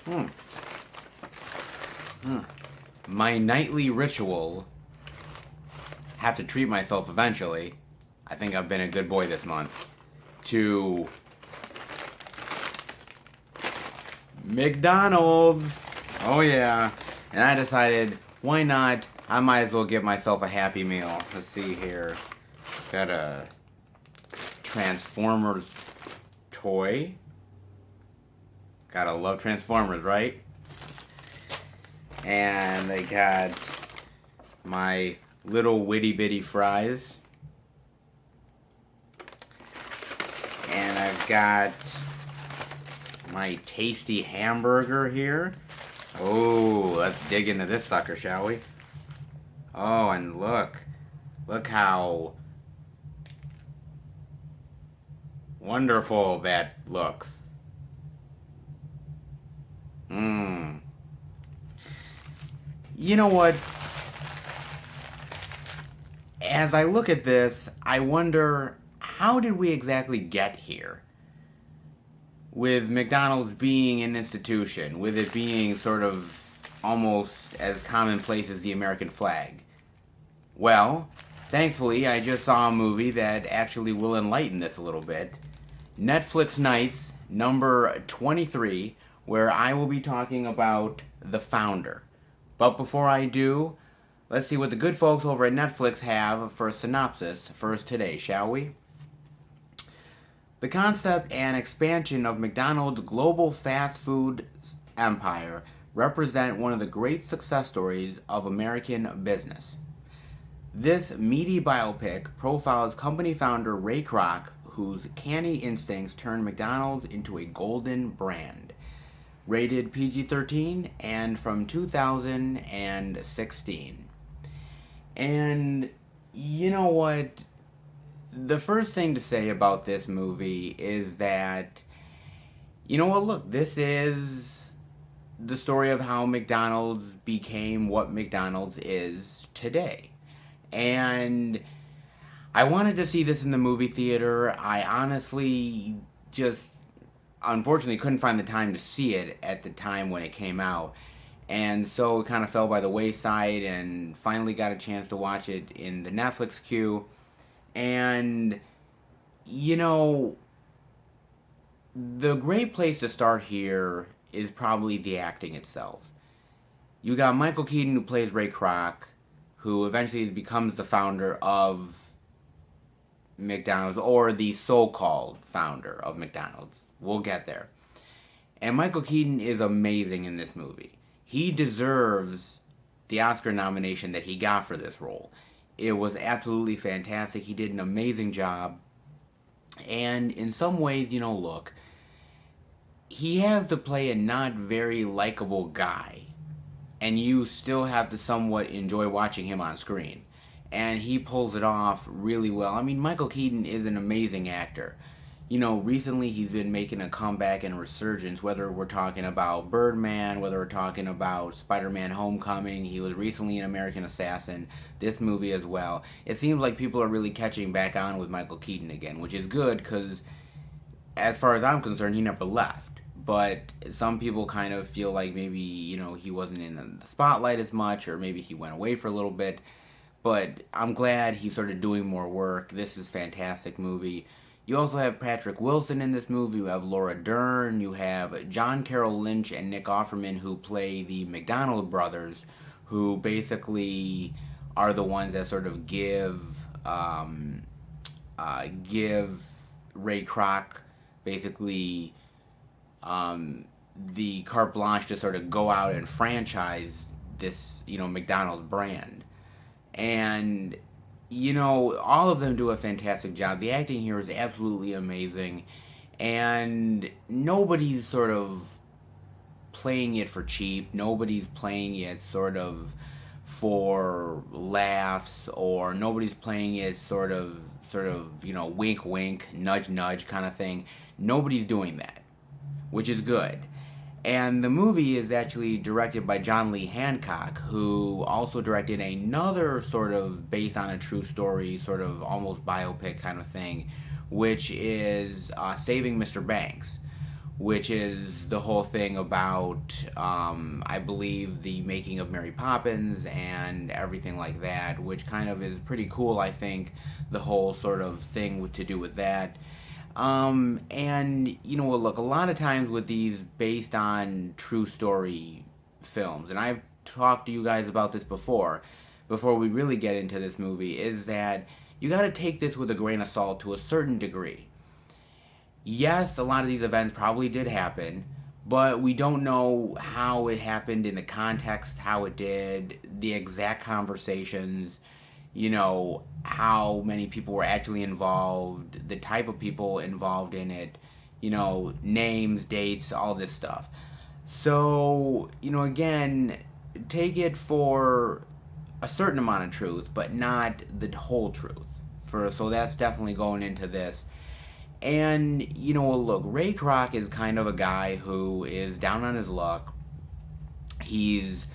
Hmm. My nightly ritual. Have to treat myself eventually. I think I've been a good boy this month. To McDonald's. Oh yeah. And I decided, why not? I might as well give myself a Happy Meal. Let's see here. Got a Transformers toy. Gotta love Transformers, right? And I got my little witty bitty fries. And I've got my tasty hamburger here. Oh, let's dig into this sucker, shall we? Oh, and look how wonderful that looks. Mmm. You know what? As I look at this, I wonder, how did we exactly get here? With McDonald's being an institution, with it being sort of almost as commonplace as the American flag. Well, thankfully, I just saw a movie that actually will enlighten this a little bit. Netflix Nights, number 23, where I will be talking about The Founder. But before I do, let's see what the good folks over at Netflix have for a synopsis for us today, shall we? The concept and expansion of McDonald's global fast food empire represent one of the great success stories of American business. This meaty biopic profiles company founder Ray Kroc, whose canny instincts turned McDonald's into a golden brand. Rated PG-13 and from 2016. And you know what? The first thing to say about this movie is that, you know what, look, this is the story of how McDonald's became what McDonald's is today. And I wanted to see this in the movie theater. I honestly just, unfortunately, couldn't find the time to see it at the time when it came out. And so it kind of fell by the wayside, and finally got a chance to watch it in the Netflix queue. And, you know, the great place to start here is probably the acting itself. You got Michael Keaton, who plays Ray Kroc, who eventually becomes the founder of McDonald's, or the so-called founder of McDonald's. We'll get there. And Michael Keaton is amazing in this movie. He deserves the Oscar nomination that he got for this role. It was absolutely fantastic. He did an amazing job. And in some ways, you know, look, he has to play a not very likable guy, and you still have to somewhat enjoy watching him on screen. And he pulls it off really well. I mean, Michael Keaton is an amazing actor. You know, recently he's been making a comeback and resurgence, whether we're talking about Birdman, whether we're talking about Spider-Man Homecoming. He was recently in American Assassin, this movie as well. It seems like people are really catching back on with Michael Keaton again, which is good because, as far as I'm concerned, he never left. But some people kind of feel like maybe, you know, he wasn't in the spotlight as much, or maybe he went away for a little bit. But I'm glad he started doing more work. This is a fantastic movie. You also have Patrick Wilson in this movie. You have Laura Dern. You have John Carroll Lynch and Nick Offerman, who play the McDonald brothers, who basically are the ones that sort of give Ray Kroc basically the carte blanche to sort of go out and franchise this, you know, McDonald's brand. And, you know, all of them do a fantastic job. The acting here is absolutely amazing. And nobody's sort of playing it for cheap. Nobody's playing it sort of for laughs, or nobody's playing it sort of, you know, wink, wink, nudge, nudge kind of thing. Nobody's doing that, which is good. And the movie is actually directed by John Lee Hancock, who also directed another sort of based on a true story, sort of almost biopic kind of thing, which is Saving Mr. Banks, which is the whole thing about, I believe, the making of Mary Poppins and everything like that, which kind of is pretty cool, I think, the whole sort of thing to do with that. And, you know, look, a lot of times with these based on true story films, and I've talked to you guys about this before we really get into this movie, is that you got to take this with a grain of salt to a certain degree. Yes, a lot of these events probably did happen, but we don't know how it happened in the context, how it did, the exact conversations, you know, how many people were actually involved, the type of people involved in it, you know, names, dates, all this stuff. So, you know, again, take it for a certain amount of truth, but not the whole truth. So that's definitely going into this. And, you know, look, Ray Kroc is kind of a guy who is down on his luck. He's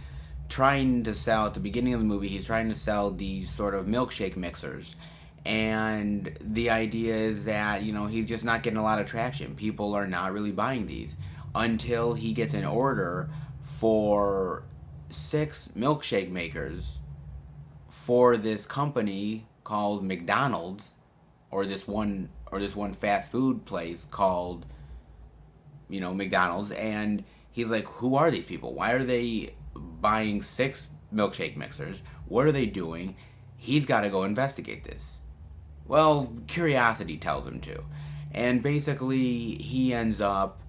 trying to sell, at the beginning of the movie, he's trying to sell these sort of milkshake mixers. And the idea is that, you know, he's just not getting a lot of traction. People are not really buying these until he gets an order for 6 milkshake makers for this company called McDonald's, or this one fast food place called, you know, McDonald's. And he's like, who are these people? Why are they buying 6 milkshake mixers? What are they doing? He's got to go investigate this. Well, curiosity tells him to. And basically, he ends up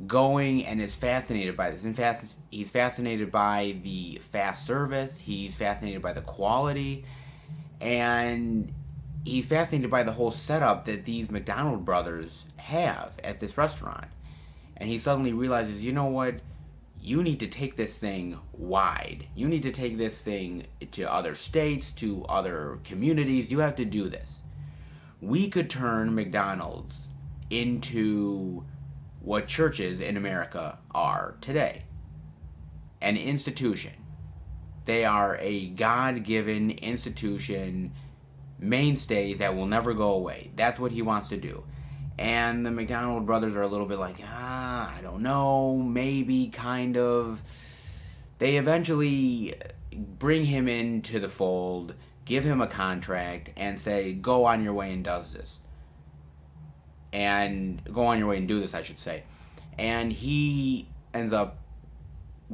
going and is fascinated by this. In fact, he's fascinated by the fast service. He's fascinated by the quality. And he's fascinated by the whole setup that these McDonald brothers have at this restaurant. And he suddenly realizes, you know what? You need to take this thing wide. You need to take this thing to other states, to other communities. You have to do this. We could turn McDonald's into what churches in America are today. An institution. They are a God-given institution, mainstays that will never go away. That's what he wants to do. And the McDonald brothers are a little bit like, I don't know, maybe, kind of. They eventually bring him into the fold, give him a contract, and say, go on your way and does this. And go on your way and do this, I should say. And he ends up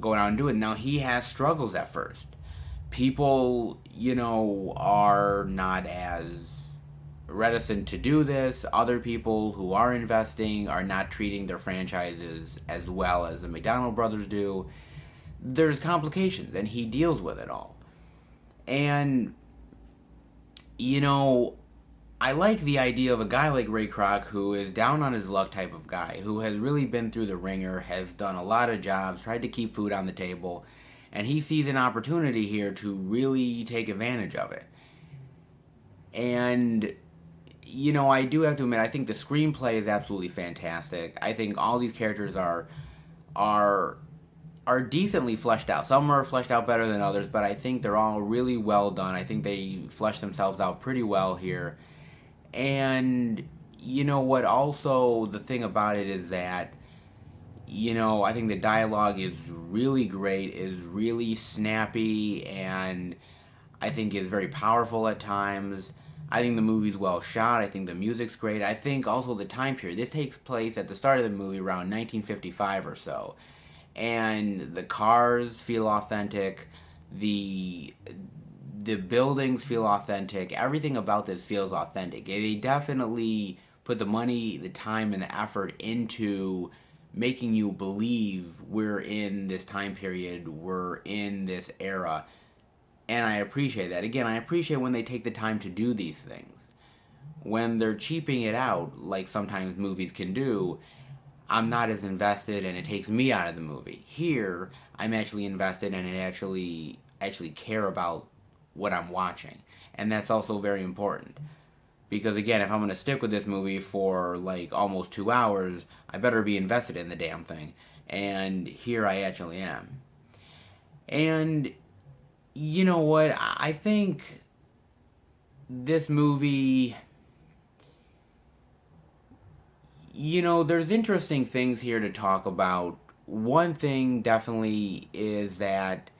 going out and doing it. Now, he has struggles at first. People, you know, are not as reticent to do this. Other people who are investing are not treating their franchises as well as the McDonald brothers do. There's complications, and he deals with it all. And, you know, I like the idea of a guy like Ray Kroc, who is down on his luck type of guy, who has really been through the ringer, has done a lot of jobs, tried to keep food on the table, and he sees an opportunity here to really take advantage of it. And, you know, I do have to admit, I think the screenplay is absolutely fantastic. I think all these characters are decently fleshed out. Some are fleshed out better than others, but I think they're all really well done. I think they flesh themselves out pretty well here. And, you know what, also, the thing about it is that, you know, I think the dialogue is really great, is really snappy, and I think is very powerful at times. I think the movie's well shot. I think the music's great. I think also the time period. This takes place at the start of the movie around 1955 or so. And the cars feel authentic. The buildings feel authentic. Everything about this feels authentic. They definitely put the money, the time, and the effort into making you believe we're in this time period, we're in this era. And I appreciate that. Again, I appreciate when they take the time to do these things. When they're cheaping it out, like sometimes movies can do, I'm not as invested and it takes me out of the movie. Here, I'm actually invested and I actually care about what I'm watching. And that's also very important. Because again, if I'm going to stick with this movie for like almost 2 hours, I better be invested in the damn thing. And here I actually am. And you know what? I think this movie, there's interesting things here to talk about. One thing definitely is that,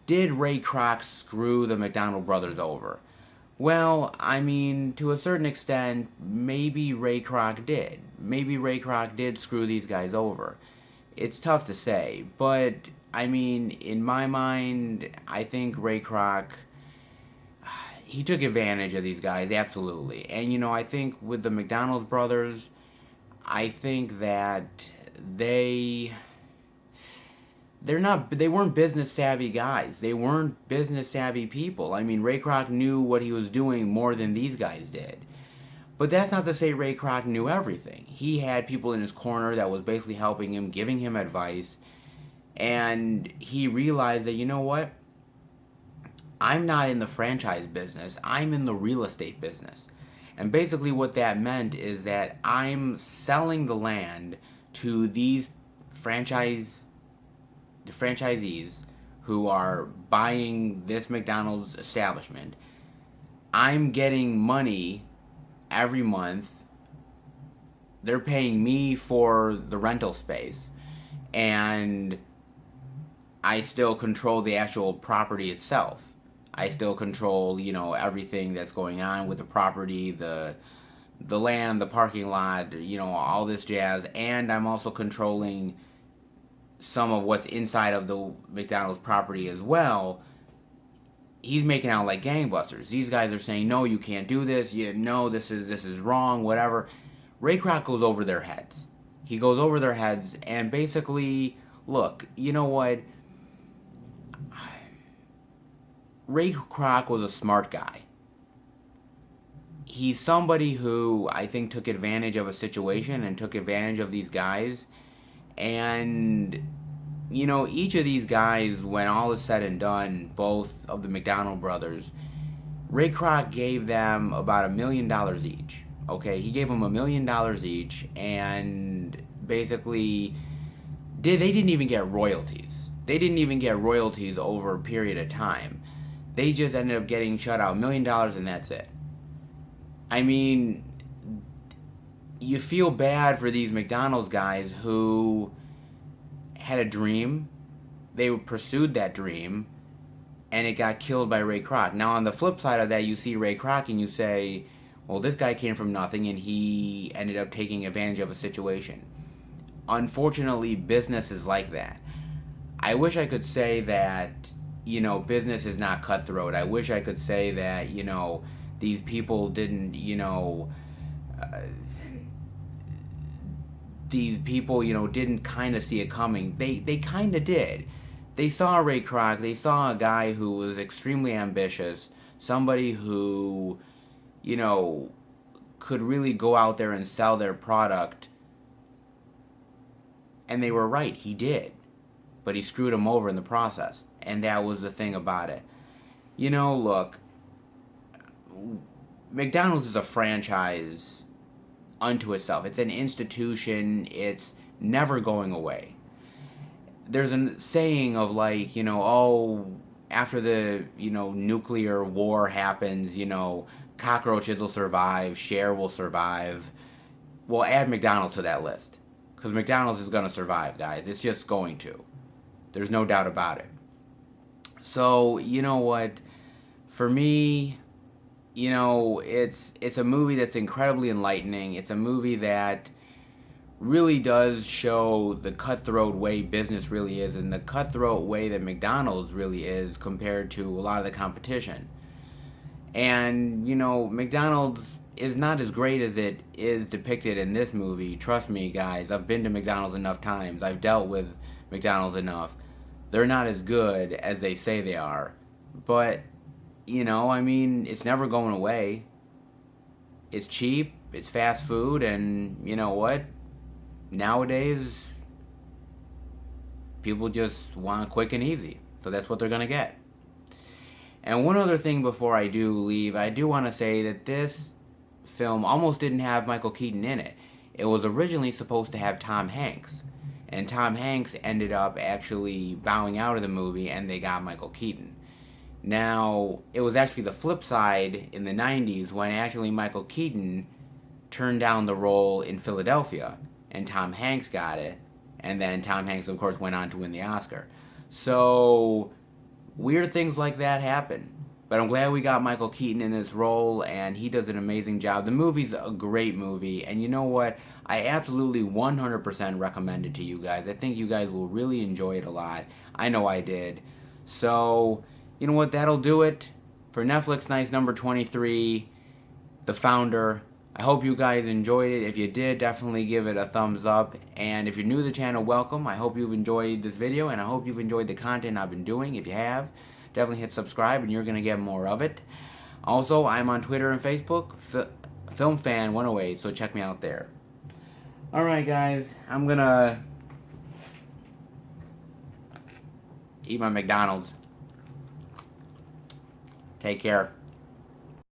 did Ray Kroc screw the McDonald brothers over? Well, I mean, to a certain extent, maybe Ray Kroc did. Maybe Ray Kroc did screw these guys over. It's tough to say, but I mean, in my mind, I think Ray Kroc, he took advantage of these guys, absolutely. And I think with the McDonald's brothers, I think that they they weren't business savvy guys. They weren't business savvy people. I mean, Ray Kroc knew what he was doing more than these guys did. But that's not to say Ray Kroc knew everything. He had people in his corner that was basically helping him, giving him advice, and he realized that, you know what? I'm not in the franchise business. I'm in the real estate business. And basically what that meant is that I'm selling the land to these franchisees who are buying this McDonald's establishment. I'm getting money every month. They're paying me for the rental space, and I still control the actual property itself. I still control, everything that's going on with the property, the land, the parking lot, all this jazz, and I'm also controlling some of what's inside of the McDonald's property as well. He's making out like gangbusters. These guys are saying, no, you can't do this. No, this is wrong, whatever. Ray Kroc goes over their heads. He goes over their heads and basically, look, you know what? Ray Kroc was a smart guy. He's somebody who I think took advantage of a situation and took advantage of these guys. And, each of these guys, when all is said and done, both of the McDonald brothers, Ray Kroc gave them about $1 million each. Okay, he gave them $1 million each, and basically, they didn't even get royalties. They didn't even get royalties over a period of time. They just ended up getting shut out $1 million, and that's it. I mean, you feel bad for these McDonald's guys who had a dream. They pursued that dream, and it got killed by Ray Kroc. Now, on the flip side of that, you see Ray Kroc and you say, well, this guy came from nothing, and he ended up taking advantage of a situation. Unfortunately, business is like that. I wish I could say that, business is not cutthroat. I wish I could say that, these people didn't, these people, didn't kind of see it coming. They kind of did. They saw Ray Kroc. They saw a guy who was extremely ambitious, somebody who, could really go out there and sell their product. And they were right. He did. But he screwed them over in the process. And that was the thing about it. Look, McDonald's is a franchise unto itself. It's an institution. It's never going away. There's a saying of like, after the, nuclear war happens, cockroaches will survive, Cher will survive. Well, add McDonald's to that list. Because McDonald's is going to survive, guys. It's just going to. There's no doubt about it. So, you know what? For me, it's a movie that's incredibly enlightening. It's a movie that really does show the cutthroat way business really is, and the cutthroat way that McDonald's really is compared to a lot of the competition. And, McDonald's is not as great as it is depicted in this movie. Trust me, guys. I've been to McDonald's enough times. I've dealt with McDonald's enough. They're not as good as they say they are. But, it's never going away. It's cheap, it's fast food, and you know what? Nowadays, people just want quick and easy. So that's what they're going to get. And one other thing before I do leave, I do want to say that this film almost didn't have Michael Keaton in it. It was originally supposed to have Tom Hanks. And Tom Hanks ended up actually bowing out of the movie, and they got Michael Keaton. Now, it was actually the flip side in the 90s when actually Michael Keaton turned down the role in Philadelphia, and Tom Hanks got it. And then Tom Hanks, of course, went on to win the Oscar. So, weird things like that happen. But I'm glad we got Michael Keaton in this role, and he does an amazing job. The movie's a great movie, and you know what? I absolutely 100% recommend it to you guys. I think you guys will really enjoy it a lot. I know I did. So, you know what? That'll do it for Netflix Nights number 23, The Founder. I hope you guys enjoyed it. If you did, definitely give it a thumbs up. And if you're new to the channel, welcome. I hope you've enjoyed this video, and I hope you've enjoyed the content I've been doing. If you have, definitely hit subscribe, and you're going to get more of it. Also, I'm on Twitter and Facebook, FilmFan108, so check me out there. Alright, guys, I'm going to eat my McDonald's. Take care.